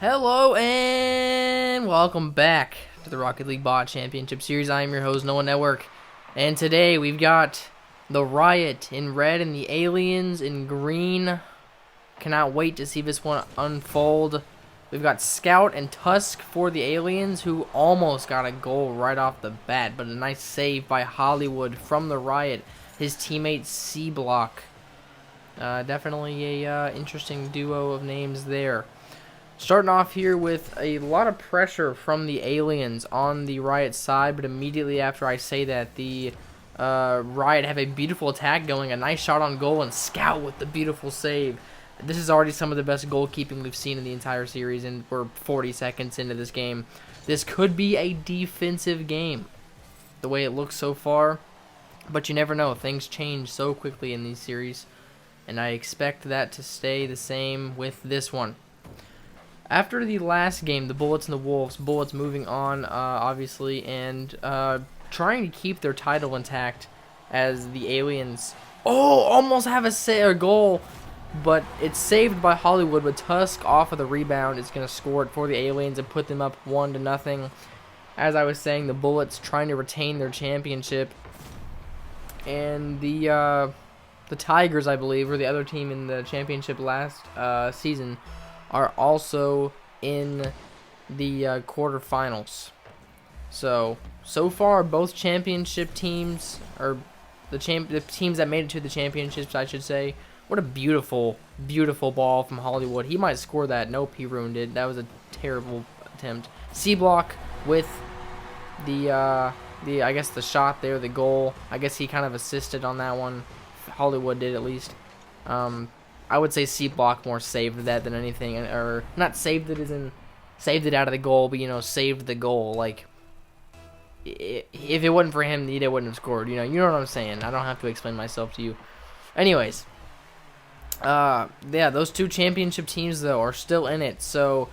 Hello and welcome back to the Rocket League Bot Championship Series. I am your host, NolanNetwork, and today we've got the Riot in red and the Aliens in green. Cannot wait to see this one unfold. We've got Scout and Tusk for the Aliens, who almost got a goal right off the bat, but a nice save by Hollywood from the Riot. His teammate C-Block. Definitely a interesting duo of names there. Starting off here with a lot of pressure from the Aliens on the Riot side, but immediately after I say that, the Riot have a beautiful attack going, a nice shot on goal, and Scout with the beautiful save. This is already some of the best goalkeeping we've seen in the entire series, and we're 40 seconds into this game. This could be a defensive game, the way it looks so far, but you never know. Things change so quickly in these series, and I expect that to stay the same with this one. After the last game, the Bullets and the Wolves, Bullets moving on, obviously, and trying to keep their title intact as the Aliens, almost have a goal, but it's saved by Hollywood with Tusk off of the rebound. Is going to score it for the Aliens and put them up 1-0. As I was saying, the Bullets trying to retain their championship, and the Tigers, I believe, were the other team in the championship last season, are also in the quarterfinals. So far, both championship teams, or the teams that made it to the championships, I should say. What a beautiful, beautiful ball from Hollywood. He might score that. Nope, he ruined it. That was a terrible attempt. C-Block with the I guess the shot there, the goal. I guess he kind of assisted on that one. Hollywood did, at least. I would say C-Block more saved that than anything, or not saved it as in saved it out of the goal, but saved the goal. Like, if it wasn't for him, they wouldn't have scored. You know what I'm saying. I don't have to explain myself to you. Anyways, yeah, those two championship teams though are still in it, so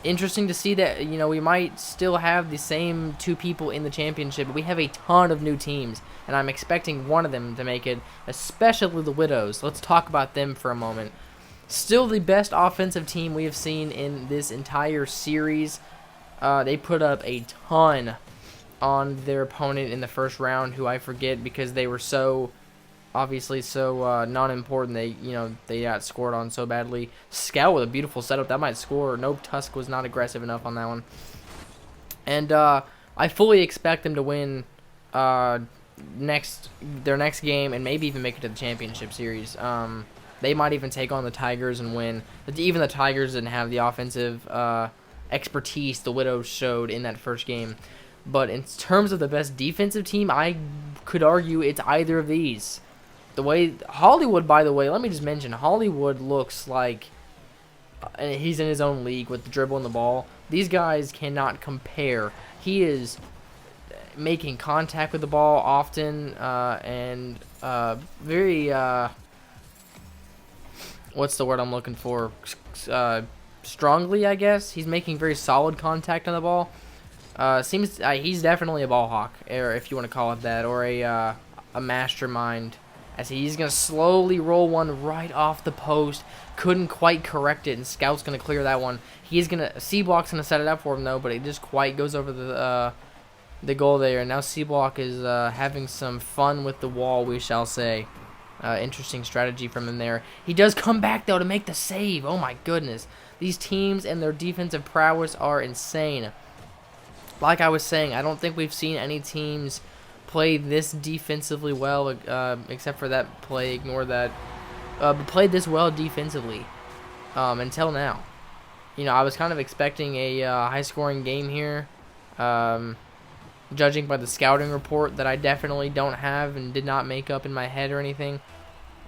interesting to see that we might still have the same two people in the championship, but we have a ton of new teams, and I'm expecting one of them to make it, especially the Widows. Let's talk about them for a moment. Still the best offensive team we have seen in this entire series. They put up a ton on their opponent in the first round, who I forget because they were so obviously so non-important. They got scored on so badly. Scout with a beautiful setup that might score. Nope, Tusk was not aggressive enough on that one. And I fully expect them to win their next game, and maybe even make it to the championship series. They might even take on the Tigers and win. Even the Tigers didn't have the offensive expertise the Widows showed in that first game. But in terms of the best defensive team, I could argue it's either of these. The way Hollywood, by the way, let me just mention, Hollywood looks like he's in his own league with the dribble and the ball. These guys cannot compare. He is making contact with the ball often, and very what's the word I'm looking for? Strongly, I guess. He's making very solid contact on the ball. Seems he's definitely a ball hawk, or if you want to call it that, or a mastermind. As he's going to slowly roll one right off the post. Couldn't quite correct it, and Scout's going to clear that one. He's going to... C-Block's going to set it up for him, though, but it just quite goes over the goal there. And now C-Block is having some fun with the wall, we shall say. Interesting strategy from him there. He does come back, though, to make the save. Oh, my goodness. These teams and their defensive prowess are insane. Like I was saying, I don't think we've seen any teams played this defensively well, except for that play. Ignore that. Played this well defensively until now. I was kind of expecting a high-scoring game here, judging by the scouting report that I definitely don't have and did not make up in my head or anything.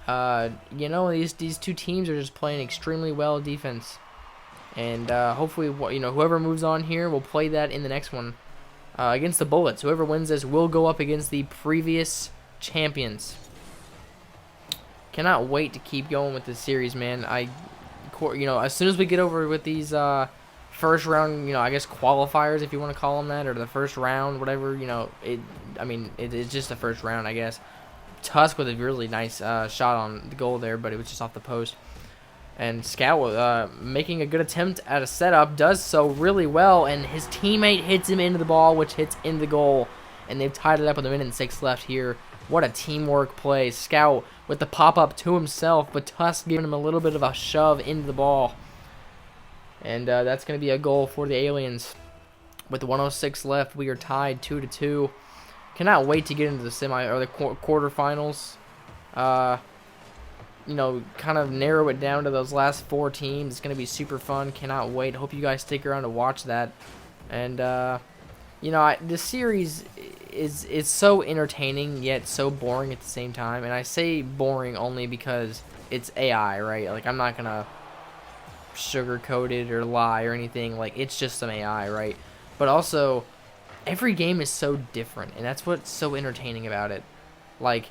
These two teams are just playing extremely well defense, and hopefully, whoever moves on here will play that in the next one. Against the Bullets. Whoever wins this will go up against the previous champions. Cannot wait to keep going with this series, man. As soon as we get over with these first round, I guess qualifiers, if you want to call them that, or the first round, whatever, it's just the first round, I guess. Tusk with a really nice shot on the goal there, but it was just off the post. And Scout, making a good attempt at a setup, does so really well, and his teammate hits him into the ball, which hits in the goal. And they've tied it up with 1:06 left here. What a teamwork play. Scout with the pop-up to himself, but Tusk giving him a little bit of a shove into the ball. And that's going to be a goal for the Aliens. With 1:06 left, we are tied 2-2. Cannot wait to get into the quarterfinals. You know, kind of narrow it down to those last 4 teams. It's going to be super fun. Cannot wait. Hope you guys stick around to watch that. And, you know, this series is so entertaining, yet so boring at the same time. And I say boring only because it's AI, right? Like, I'm not going to sugarcoat it or lie or anything. Like, it's just some AI, right? But also, every game is so different. And that's what's so entertaining about it. Like,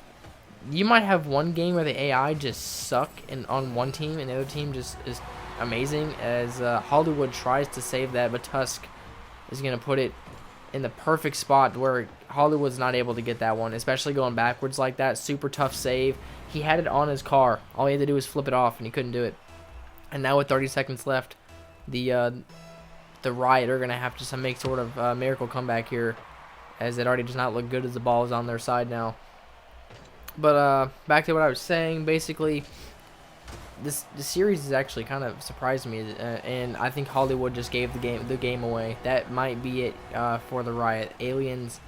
you might have one game where the AI just suck on one team and the other team just is amazing, as Hollywood tries to save that, but Tusk is going to put it in the perfect spot where Hollywood's not able to get that one, especially going backwards like that. Super tough save. He had it on his car. All he had to do was flip it off, and he couldn't do it. And now with 30 seconds left, the Riot are going to have to make sort of miracle comeback here, as it already does not look good as the ball is on their side now. But back to what I was saying, basically, the series has actually kind of surprised me, and I think Hollywood just gave the game away. That might be it for the Riot. Aliens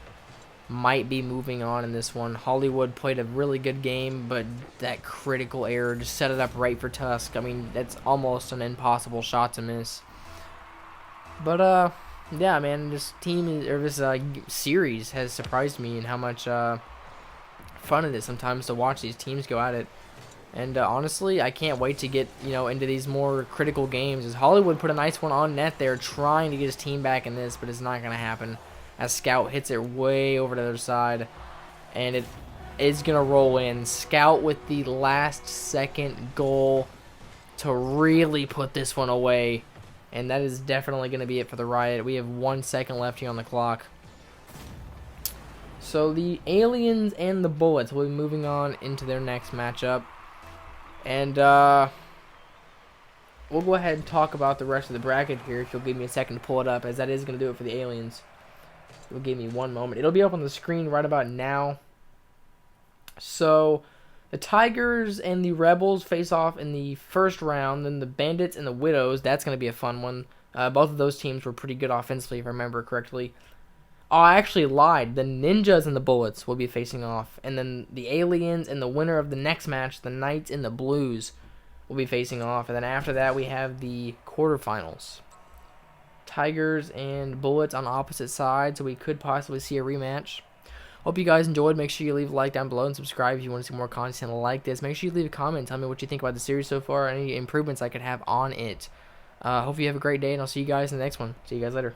might be moving on in this one. Hollywood played a really good game, but that critical error just set it up right for Tusk. I mean, that's almost an impossible shot to miss. But yeah, man, this series has surprised me in how much fun it is sometimes to watch these teams go at it. And honestly, I can't wait to get, you know, into these more critical games, as Hollywood put a nice one on net there trying to get his team back in this, but it's not going to happen, as Scout hits it way over to the other side, and it is going to roll in. Scout with the last second goal to really put this one away, and that is definitely going to be it for the Riot. We have 1 second left here on the clock. So the Aliens and the Bullets will be moving on into their next matchup. And we'll go ahead and talk about the rest of the bracket here, if you'll give me a second to pull it up, as that is going to do it for the Aliens. It'll give me 1 moment. It'll be up on the screen right about now. So the Tigers and the Rebels face off in the first round. Then the Bandits and the Widows, that's going to be a fun one. Both of those teams were pretty good offensively, if I remember correctly. Oh, I actually lied. The Ninjas and the Bullets will be facing off. And then the Aliens and the winner of the next match, the Knights and the Blues, will be facing off. And then after that, we have the quarterfinals. Tigers and Bullets on opposite sides, so we could possibly see a rematch. Hope you guys enjoyed. Make sure you leave a like down below and subscribe if you want to see more content like this. Make sure you leave a comment. Tell me what you think about the series so far, any improvements I could have on it. Hope you have a great day, and I'll see you guys in the next one. See you guys later.